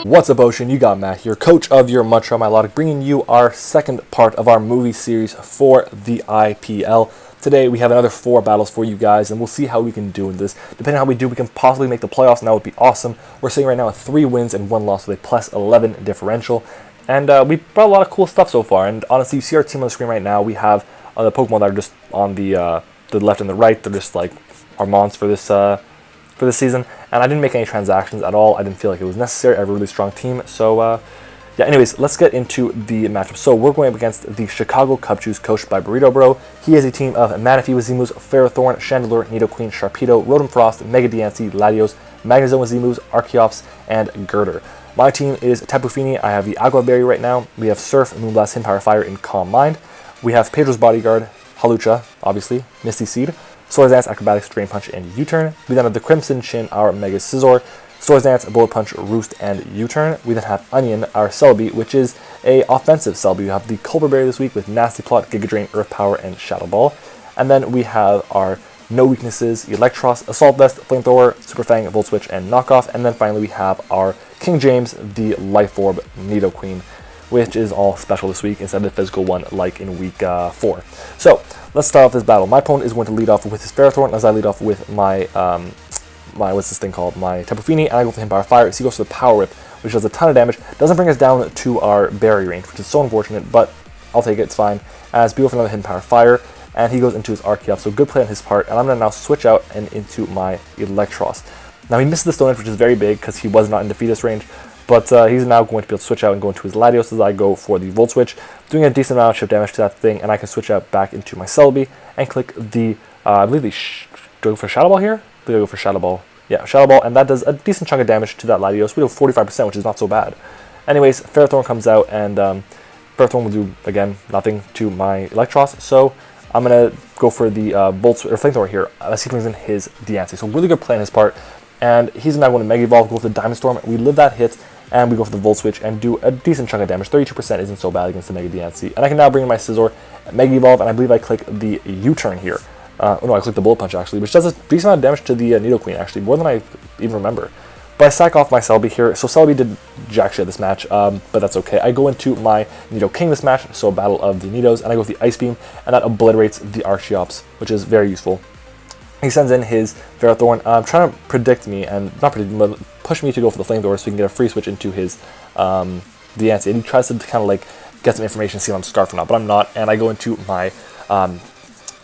What's up, Ocean? You got Matt here, coach of your Montreal Milotics, bringing you our second part of our movie series for the IPL. Today, we have another 4 battles for you guys, and we'll see how we can do in this. Depending on how we do, we can possibly make the playoffs, and that would be awesome. We're sitting right now at 3 wins and 1 loss with a plus 11 differential. And we brought a lot of cool stuff so far. And honestly, you see our team on the screen right now. We have the Pokemon that are just on the left and the right. They're just like our mons for this season. And I didn't make any transactions at all. I didn't feel like it was necessary. I have a really strong team. So yeah, anyways, let's get into the matchup. So we're going up against the Chicago Cubs, coached by Burrito Bro. He has a team of Manaphy Wazimus, Ferrothorn, Chandelure, Nidoqueen, Sharpedo, Rotom Frost, Mega Diancie, Latios, Magnezone Wazimus, Archeops, and Girder. My team is Tapu Fini. I have the Agua Berry right now. We have Surf, Moonblast, Hidden Power Fire, and Calm Mind. We have Pedro's Bodyguard, Hawlucha, obviously, Misty Seed, Swords Dance, Acrobatics, Drain Punch, and U-Turn. We then have the Crimson Chin, our Mega Scizor, Swords Dance, Bullet Punch, Roost, and U-Turn. We then have Onion, our Celebi, which is a offensive Celebi. We have the Culver Berry this week with Nasty Plot, Giga Drain, Earth Power, and Shadow Ball. And then we have our No Weaknesses, Electros, Assault Vest, Flamethrower, Super Fang, Volt Switch, and Knockoff. And then finally we have our King James, the Life Orb, Nidoqueen, which is all special this week instead of the physical one like in week 4. So let's start off this battle. My opponent is going to lead off with his Ferrothorn as I lead off with my what's this thing called? My Tapu Fini, and I go for Hidden Power Fire. So he goes for the Power Whip, which does a ton of damage. Doesn't bring us down to our Berry range, which is so unfortunate, but I'll take it, it's fine. As we go for another Hidden Power Fire, and he goes into his Archeops, so good play on his part, and I'm going to now switch out and into my Electros. Now he misses the Stone Edge, which is very big, because he was not in Defeatus range, but he's now going to be able to switch out and go into his Latios as I go for the Volt Switch, doing a decent amount of chip damage to that thing, and I can switch out back into my Celebi, and click the, I believe do I go for Shadow Ball here? I believe I go for Shadow Ball. Yeah, Shadow Ball, and that does a decent chunk of damage to that Latios. We do 45%, which is not so bad. Anyways, Ferrothorn comes out, and Ferrothorn will do, again, nothing to my Electros, so I'm going to go for the Flamethrower here as he brings in his Diancie. So really good play on his part, and he's now going to Mega Evolve, go for the Diamond Storm. We live that hit, and we go for the Volt Switch and do a decent chunk of damage. 32% isn't so bad against the Mega Diancie. And I can now bring in my Scizor, Mega Evolve, and I believe I click the U-Turn here. No, I clicked the Bullet Punch, actually, which does a decent amount of damage to the Nidoqueen, actually, more than I even remember. But I sack off my Celebi here, so Celebi did jack shit this match, but that's okay. I go into my Nidoking this match, so Battle of the Nidos, and I go with the Ice Beam, and that obliterates the Archeops, which is very useful. He sends in his Ferrothorn, trying to predict me, and not predict me, but push me to go for the Flamethrower so he can get a free switch into his Diancie. And he tries to kind of like get some information, see if I'm Scarf or not, but I'm not, and I go into my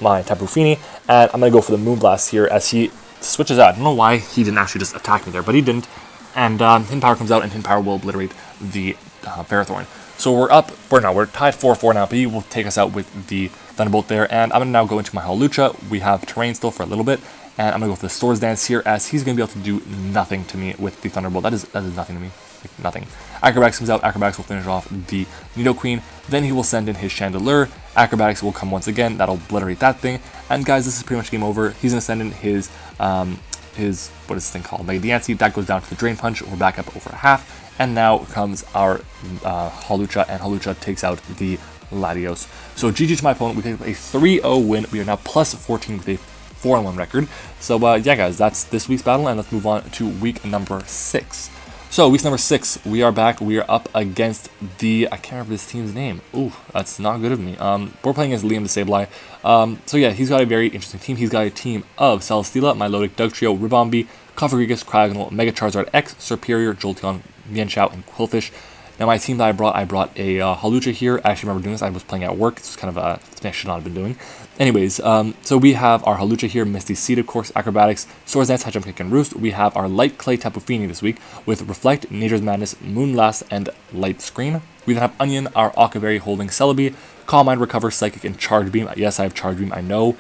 my Tapu Fini, and I'm going to go for the Moonblast here as he switches out. I don't know why he didn't actually just attack me there, but he didn't. And Hidden Power comes out, and Hidden Power will obliterate the Ferrothorn. So we're tied 4-4 now, but he will take us out with the Thunderbolt there. And I'm going to now go into my Hawlucha. We have Terrain still for a little bit, and I'm going to go for the Swords Dance here as he's going to be able to do nothing to me with the Thunderbolt. That is nothing to me. Like, nothing. Acrobatics comes out. Acrobatics will finish off the Nidoqueen. Then he will send in his Chandelure. Acrobatics will come once again. That'll obliterate that thing. And guys, this is pretty much game over. He's going to send in his what is this thing called? Mega Diancie. That goes down to the Drain Punch. We're back up over half. And now comes our Hawlucha, and Hawlucha takes out the Latios. So GG to my opponent. We take a 3-0 win. We are now plus 14 with a 4-1 record. So yeah, guys, that's this week's battle, and let's move on to week number 6. So, week number 6, we are back. We are up against the, I can't remember this team's name. Ooh, that's not good of me. We're playing as Liam the Sableye. So yeah, he's got a very interesting team. He's got a team of Celesteela, Milotic, Dugtrio, Ribombee, Cofagrigus, Cryogonal, Mega Charizard X, Serperior, Jolteon, Mienshao, and Qwilfish. Now my team that I brought a Hawlucha here. I actually remember doing this. I was playing at work. This is kind of a thing I should not have been doing. Anyways, so we have our Hawlucha here, Misty Seed, of course, Acrobatics, Swords Dance, High Jump Kick, and Roost. We have our Light Clay Tapu Fini this week with Reflect, Nature's Madness, Moonblast, and Light Screen. We then have Onion, our Aquaberry holding Celebi, Calm Mind, Recover, Psychic, and Charge Beam. Yes, I have Charge Beam, I know.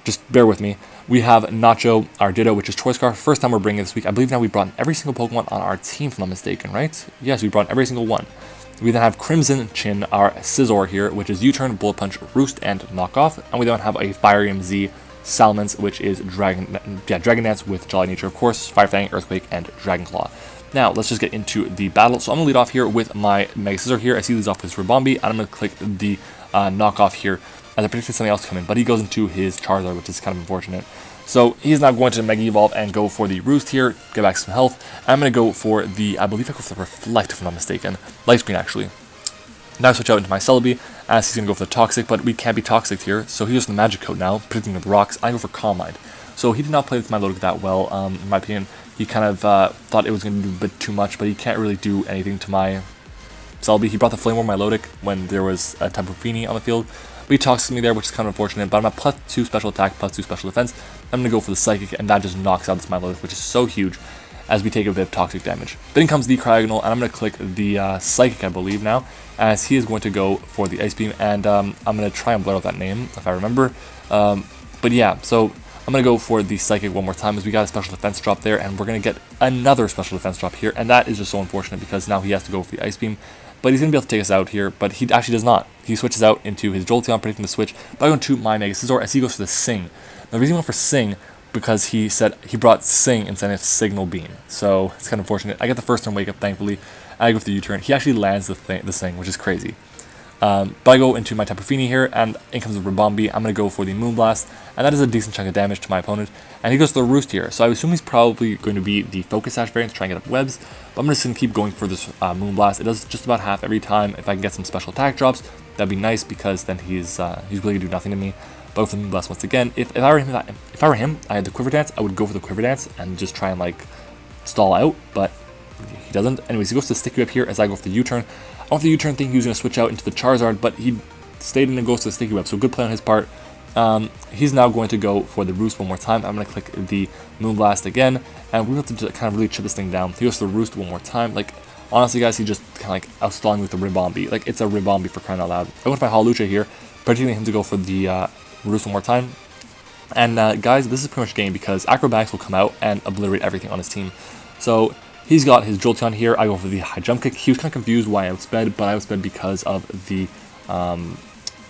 Just bear with me. We have Nacho, our Ditto, which is Choice Scarf. First time we're bringing it this week. I believe now we brought in every single Pokemon on our team, if I'm not mistaken, right? Yes, we brought in every single one. We then have Crimson Chin, our Scizor here, which is U-Turn, Bullet Punch, Roost, and Knockoff. And we then have a Fire EMZ Salamence, which is Dragon Dance with Jolly Nature, of course, Fire Fang, Earthquake, and Dragon Claw. Now, let's just get into the battle. So I'm going to lead off here with my Mega Scizor here. I see leads off with his Ribombee, and I'm going to click the Knockoff here as I predicted something else to come in, but he goes into his Charizard, which is kind of unfortunate. So he's now going to Mega Evolve and go for the Roost here, get back some health. I'm going to go for the, I believe I go for the Reflect if I'm not mistaken. Light Screen actually. Now switch out into my Celebi, as he's going to go for the Toxic, but we can't be Toxic here, so he goes for the Magic Coat now, predicting with rocks. I go for Calm Mind. So he did not play with Milotic that well, in my opinion. He kind of thought it was going to do a bit too much, but he can't really do anything to my Celebi. He brought the Flame War Milotic when there was a Tapu Fini on the field. But he Toxics me there, which is kind of unfortunate, but I'm at +2 special attack, +2 special defense. I'm going to go for the Psychic, and that just knocks out this Milotic, which is so huge, as we take a bit of toxic damage. Then comes the Cryogonal, and I'm going to click the Psychic, I believe now, as he is going to go for the Ice Beam, and I'm going to try and blur out that name, if I remember. But yeah, so I'm going to go for the Psychic one more time, as we got a special defense drop there, and we're going to get another special defense drop here, and that is just so unfortunate, because now he has to go for the Ice Beam. But he's going to be able to take us out here, but he actually does not. He switches out into his Jolteon, predicting the switch, by going to my Mega Scizor, as he goes for the Sing. The reason he went for Sing, because he said he brought Sing instead of Signal Beam. So it's kind of unfortunate. I get the first turn Wake Up, thankfully. I go for the U-turn. He actually lands the Sing, which is crazy. But I go into my Tapu Fini here, and in comes the Ribombee. I'm going to go for the Moonblast, and that is a decent chunk of damage to my opponent. And he goes to the Roost here, so I assume he's probably going to be the Focus Sash variant to try and get up webs. But I'm just going to keep going for this Moonblast. It does just about half every time. If I can get some special attack drops, that'd be nice, because then he's really going to do nothing to me. But with the Moonblast once again, if I were him, I had the Quiver Dance, I would go for the Quiver Dance and just try and like stall out, but he doesn't. Anyways, he goes to Sticky Whip here as I go for the U-turn. I went for the U-turn thinking he was going to switch out into the Charizard, but he stayed in and goes to the Sticky Whip, so good play on his part. He's now going to go for the Roost one more time. I'm going to click the Moonblast again, and we have to kind of really chip this thing down. He goes to the Roost one more time. Like, honestly, guys, he just kind of like outstalling with the Ribombee. Like, it's a Ribombee for crying out loud. I went for my Hawlucha here, predicting him to go for the Roost one more time. And guys, this is pretty much game, because Acrobatics will come out and obliterate everything on his team. So he's got his Jolteon here. I go for the High Jump Kick. He was kind of confused why I outsped, but I outsped because of the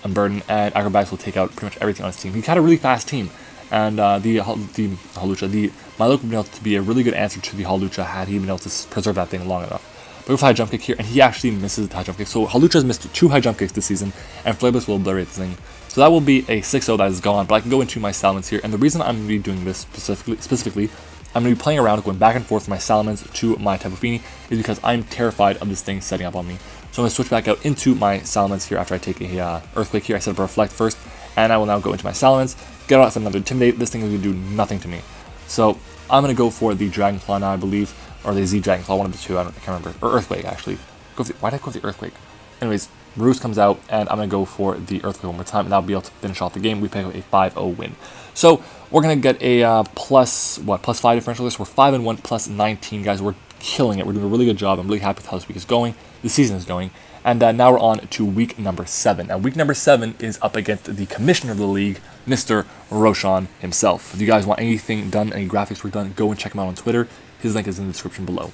Unburden, and Acrobatics will take out pretty much everything on his team. He had a really fast team, and the Hawlucha, the Milotic would be able to be a really good answer to the Hawlucha had he been able to preserve that thing long enough. But with High Jump Kick here, and he actually misses the High Jump Kick. So Hawlucha's missed 2 High Jump Kicks this season, and Flameless will obliterate this thing. So that will be a 6-0 that is gone, but I can go into my Salamence here, and the reason I'm going to be doing this specifically, I'm going to be playing around, going back and forth from my Salamence to my Tapu Fini, is because I'm terrified of this thing setting up on me. So I'm going to switch back out into my Salamence here after I take a Earthquake here. I set up a Reflect first, and I will now go into my Salamence, get out with another Intimidate. This thing is going to do nothing to me. So I'm going to go for the Dragon Claw now, I believe, or the Z Dragon Claw, one of the two, I can't remember, or Earthquake actually. Why did I go for the Earthquake? Anyways, Roost comes out, and I'm going to go for the Earthquake one more time, and that'll be able to finish off the game. We pick up a 5-0 win. So we're going to get a plus 5 differential this. We're 5-1 plus 19, guys. We're killing it. We're doing a really good job. I'm really happy with how this week is going. The season is going. And now we're on to week number 7. Now, week number 7 is up against the commissioner of the league, Mr. Roshan himself. If you guys want anything done, any graphics work done, go and check him out on Twitter. His link is in the description below.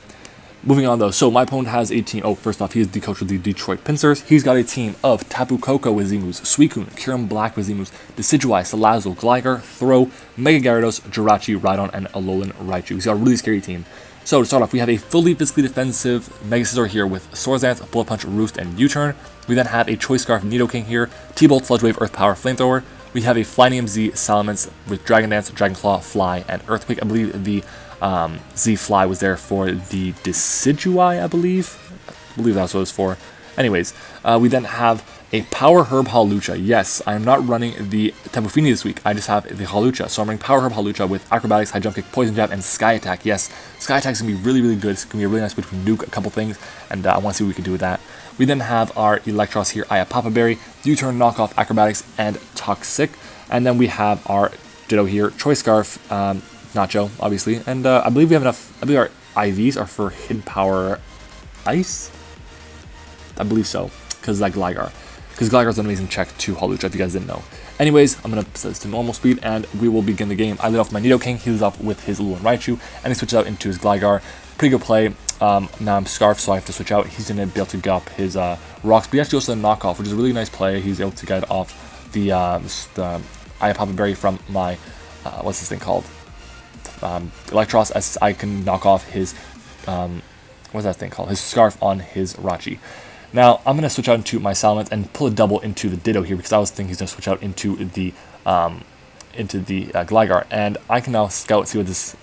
Moving on, though, so my opponent has a team. Oh, first off, he is the coach of the Detroit Pincers. He's got a team of Tapu Koko with Zemus, Suicune, Kyurem Black with Zemus, Decidueye, Salazzle, Gligar, Throw, Mega Gyarados, Jirachi, Rhydon, and Alolan Raichu. He's got a really scary team. So to start off, we have a fully physically defensive Mega Scizor here with Swords-Dance, Bullet Punch, Roost, and U-turn. We then have a Choice Scarf Nidoking here, T-Bolt, Sludge Wave, Earth Power, Flamethrower. We have a Flyinium Z Salamence with Dragon Dance, Dragon Claw, Fly, and Earthquake. I believe the Z Fly was there for the Decidueye, I believe that's what it was for. Anyways, we then have a Power Herb Hawlucha. Yes, I am not running the Tapu Fini this week. I just have the Hawlucha. So I'm running Power Herb Hawlucha with Acrobatics, High Jump Kick, Poison Jab, and Sky Attack. Yes, Sky Attack is going to be really, really good. It's going to be a really nice way to nuke a couple things, and I want to see what we can do with that. We then have our Electros here, I have Papa Berry, U-turn, Knockoff, Acrobatics, and Toxic. And then we have our Ditto here, Choice Scarf, Nacho, obviously. And I believe we have enough. I believe our IVs are for Hidden Power Ice. I believe so, because like Gligar. Because Gligar's an amazing check to Hawlucha, if you guys didn't know. Anyways, I'm going to set this to normal speed, and we will begin the game. I lead off my Nidoking, he leads off with his Alolan Raichu, and he switches out into his Gligar. Pretty good play. Now I'm Scarf, so I have to switch out. He's going to be able to get up his Rocks, but he actually goes to the Knockoff, which is a really nice play. He's able to get off the I have Papa Berry from my, what's this thing called? Electros, as I can knock off his, what's that thing called? His Scarf on his Rachi. Now, I'm going to switch out into my Salamence and pull a double into the Ditto here, because I was thinking he's going to switch out into the into the Gligar, and I can now scout, see what this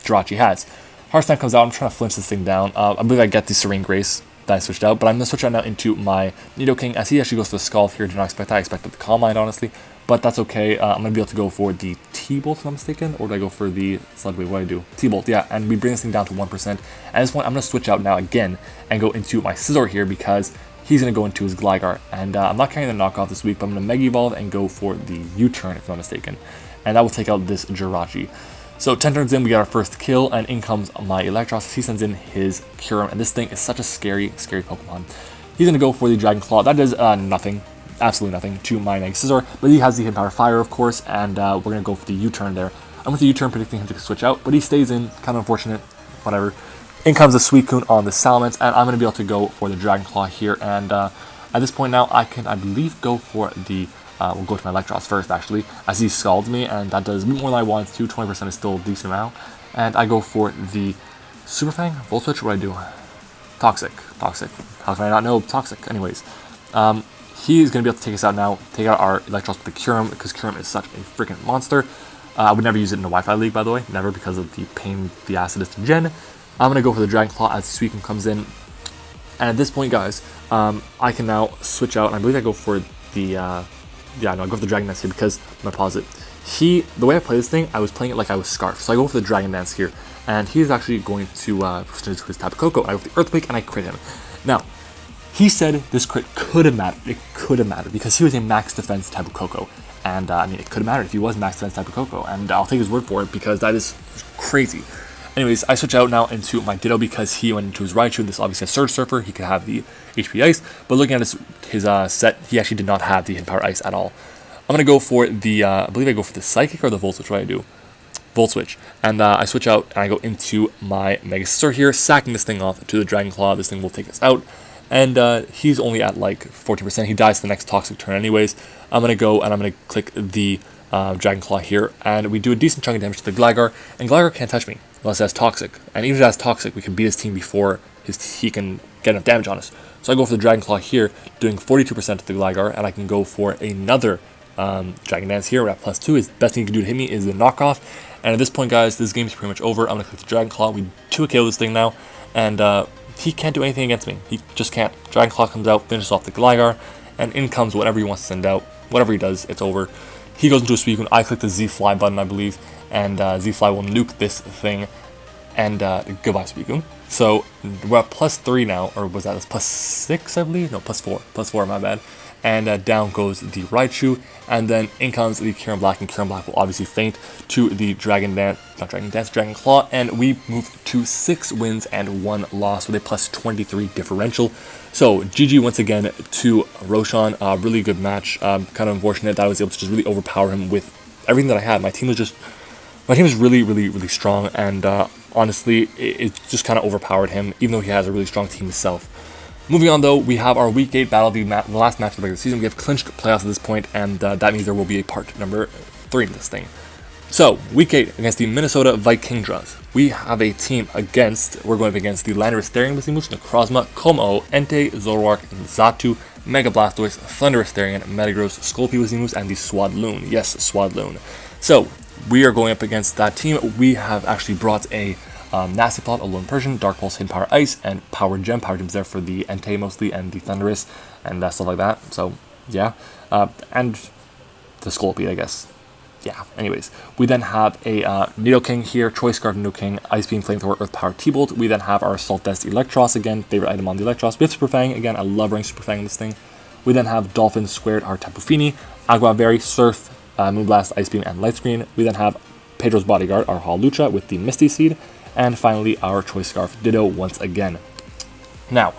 Jirachi has. Harsh Snap comes out. I'm trying to flinch this thing down. I believe I get the Serene Grace that I switched out, but I'm going to switch out now into my Nidoking, as he actually goes for the Scald here. Did not expect that. I expected the Calm Mind, honestly, but that's okay. I'm going to be able to go for the T-Bolt, if I'm mistaken, or did I go for the Sludge Wave? What do I do? T-Bolt, yeah, and we bring this thing down to 1%. At this point, I'm going to switch out now again and go into my Scizor here, because he's going to go into his Gligar, and I'm not carrying the knockoff this week, but I'm going to Mega Evolve and go for the U-Turn, if I'm not mistaken, and that will take out this Jirachi. So 10 turns in, we got our first kill, and in comes my Electros. He sends in his Kyurem, and this thing is such a scary, scary Pokemon. He's going to go for the Dragon Claw. That does nothing, absolutely nothing, to my Mega Scizor, but he has the Hidden Power Fire, of course, and we're going to go for the U-Turn there. I'm with the U-Turn predicting him to switch out, but he stays in, kind of unfortunate, whatever. In comes the Suicune on the Salamence, and I'm going to be able to go for the Dragon Claw here, and at this point now, I can, I believe, go for the... we'll go to my Electros first, actually, as he scalds me, and that does more than I wanted to. 20% is still a decent amount. And I go for the Super Fang, Volt Switch. What do I do? Toxic. How can I not know Toxic? Anyways, he is going to be able to take us out now, take out our Electros with the Kyurem, because Kyurem is such a freaking monster. I would never use it in a Wi-Fi league, by the way, never, because of the pain the acid is to Gen. I'm going to go for the Dragon Claw as the Suicune comes in. And at this point, guys, I can now switch out, and I believe I go for the... yeah, no, I go for the Dragon Dance here, because I'm going to pause it. The way I play this thing, I was playing it like I was Scarf. So I go for the Dragon Dance here, and he's actually going to switch into his Tapu Koko. I go for the Earthquake, and I crit him. Now, he said this crit could have mattered. It could have mattered, because he was a max defense Tapu Koko. And, I mean, it could have mattered if he was max defense Tapu Koko. And I'll take his word for it, because that is crazy. Anyways, I switch out now into my Ditto, because he went into his Raichu. This obviously has Surge Surfer. He could have the HP Ice. But looking at his set, he actually did not have the Hidden Power Ice at all. I'm going to go for the, I believe I go for the Psychic or the Volt Switch. What do I do? Volt Switch. And I switch out, and I go into my Mega Scizor here, sacking this thing off to the Dragon Claw. This thing will take us out. And he's only at like 14%. He dies to the next Toxic turn anyways. I'm going to go, and I'm going to click the Dragon Claw here, and we do a decent chunk of damage to the Gligar, and Gligar can't touch me unless it has Toxic, and even if it has Toxic, we can beat his team before he can get enough damage on us. So I go for the Dragon Claw here, doing 42% to the Gligar, and I can go for another Dragon Dance here. We're at +2. His best thing he can do to hit me is the knockoff, and at this point, guys, this game is pretty much over. I'm going to click the Dragon Claw. We 2-KO this thing now, and he can't do anything against me. He just can't. Dragon Claw comes out, finishes off the Gligar, and in comes whatever he wants to send out. Whatever he does, it's over. He goes into a Suicune. I click the Z-Fly button, I believe, and Z-Fly will nuke this thing, and goodbye, Suicune. So we're at +3 now, or was that +6, I believe? No, +4. +4, my bad. And down goes the Raichu, and then in comes the Kyurem Black, and Kyurem Black will obviously faint to the Dragon Claw, and we move to 6 wins and 1 loss with a +23 differential. So GG once again to Roshan. Really good match. Kind of unfortunate that I was able to just really overpower him with everything that I had. My team was really, really, really strong, and honestly, it just kind of overpowered him, even though he has a really strong team himself. Moving on, though, we have our Week 8 battle, the last match of the regular season. We have clinched playoffs at this point, and that means there will be a part number 3 in this thing. So, Week 8 against the Minnesota Vikingdras. We have a team we're going up against the Landorus Therian Wizimoose, Necrozma, Como, Entei, Zoroark, Xatu, Mega Blastoise, Thundurus Therian, Metagross, Scolpy Wizimoose, and the Swadloon. Yes, Swadloon. So, we are going up against that team. We have actually brought a Nasty Plot, Alolan Persian, Dark Pulse, Hidden Power Ice, and Power Gem. Power Gem's there for the Entei mostly, and the Thundurus, and stuff like that. So, yeah. And the Scolpy, I guess. Yeah, anyways. We then have a Nidoking here, Choice Scarf Nidoking, Ice Beam, Flamethrower, Earth Power, T-Bolt. We then have our Assault Vest Electros again, favorite item on the Electros. We have Super Fang, again, I love running Super Fang in this thing. We then have Dolphin Squared, our Tapu Fini, Agua Berry, Surf, Moonblast, Ice Beam, and Light Screen. We then have Pedro's Bodyguard, our Hawlucha, with the Misty Seed. And finally, our Choice Scarf Ditto once again. Now,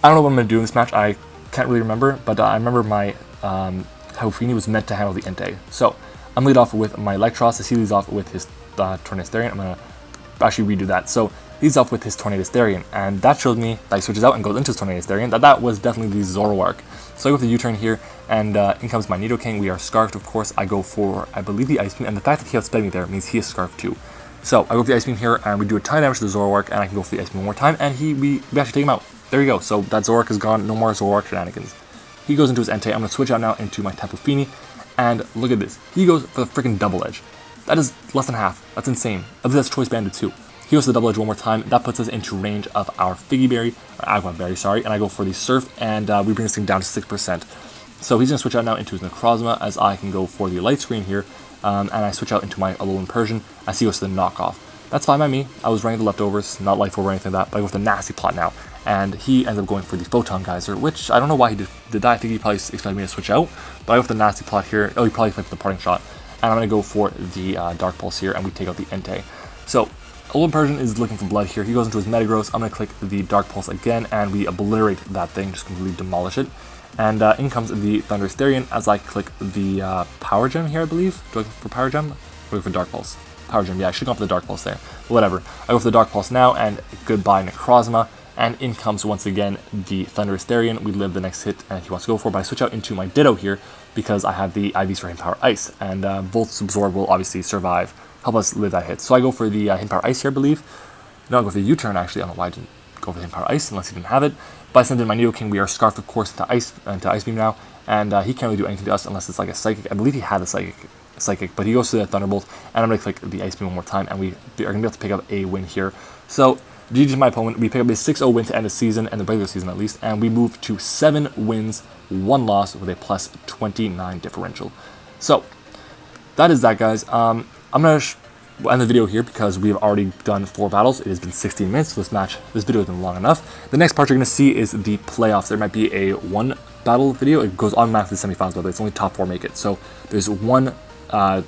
I don't know what I'm going to do in this match. I can't really remember, but I remember my Tapu Fini was meant to handle the Entei. So, I'm lead off with my Electros, as he leads off with his Tornadus Therian. I'm going to actually redo that. So, he leads off with his Tornadus Therian, and that shows me that he switches out and goes into his Tornadus Therian, that was definitely the Zoroark. So I go for the U-turn here, and in comes my Nidoking. We are Scarfed, of course. I go for, I believe, the Ice Beam, and the fact that he outsped me there means he is Scarfed too. So I go for the Ice Beam here, and we do a ton of damage to the Zoroark, and I can go for the Ice Beam one more time, and we actually take him out. There you go. So that Zoroark is gone. No more Zoroark shenanigans. He goes into his Entei. I'm going to switch out now into my Tapu Fini, And look at this. He goes for the freaking double edge. That is less than half. That's insane. I believe that's Choice Banded too. He goes to the double edge one more time. That puts us into range of our Figgy Berry, or Agua Berry, sorry. And I go for the Surf, and we bring this thing down to 6%. So he's going to switch out now into his Necrozma, as I can go for the Light Screen here. And I switch out into my Alolan Persian, as he goes to the Knockoff. That's fine by me. I was running the leftovers, not Life Orb or anything like that, but I go with the Nasty Plot now. And he ends up going for the Photon Geyser, which I don't know why he did that. I think he probably expected me to switch out, but I go with the Nasty Plot here. Oh, he probably played for the Parting Shot. And I'm going to go for the Dark Pulse here, and we take out the Entei. So, Alolan Persian is looking for blood here. He goes into his Metagross. I'm going to click the Dark Pulse again, and we obliterate that thing, just completely demolish it. And in comes the Thundurus Therian as I click the Power Gem here, I believe. Do I go for Power Gem? Or go for Dark Pulse? Power Gem, yeah, I should go for the Dark Pulse there. But whatever. I go for the Dark Pulse now, and goodbye Necrozma. And in comes once again the Thundurus Therian. We live the next hit, and he wants to go for it, but I switch out into my Ditto here because I have the IVs for Hidden Power Ice. And Volt's Absorb will obviously survive, help us live that hit. So I go for the Hidden Power Ice here, I believe. No, I go for the U-turn actually. I don't know why I didn't go for the Hidden Power Ice unless he didn't have it. But I send in my Nidoking. We are Scarfed, of course, into Ice Beam now. And he can't really do anything to us unless it's like a Psychic. I believe he had a Psychic, but he goes to the Thunderbolt, and I'm going to click the Ice Beam one more time, and we are going to be able to pick up a win here. So, GG to my opponent. We pick up a 6-0 win to end the season, and the regular season at least, and we move to 7 wins, 1 loss with a plus 29 differential. So, that is that, guys. I'm going to end the video here because we have already done 4 battles. It has been 16 minutes, so this video has been long enough. The next part you're going to see is the playoffs. There might be a 1 battle video. It goes automatically to the semifinals, but it's only top 4 make it. So, there's 1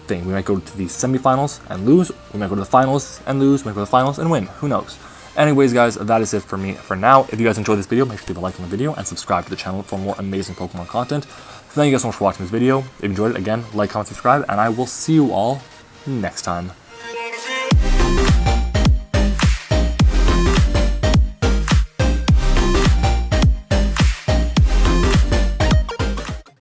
thing. We might go to the semifinals and lose. We might go to the finals and lose. We might go to the finals and win. Who knows? Anyways, guys, that is it for me for now. If you guys enjoyed this video, make sure to leave a like on the video and subscribe to the channel for more amazing Pokemon content. Thank you guys so much for watching this video. If you enjoyed it, again, like, comment, subscribe, and I will see you all next time.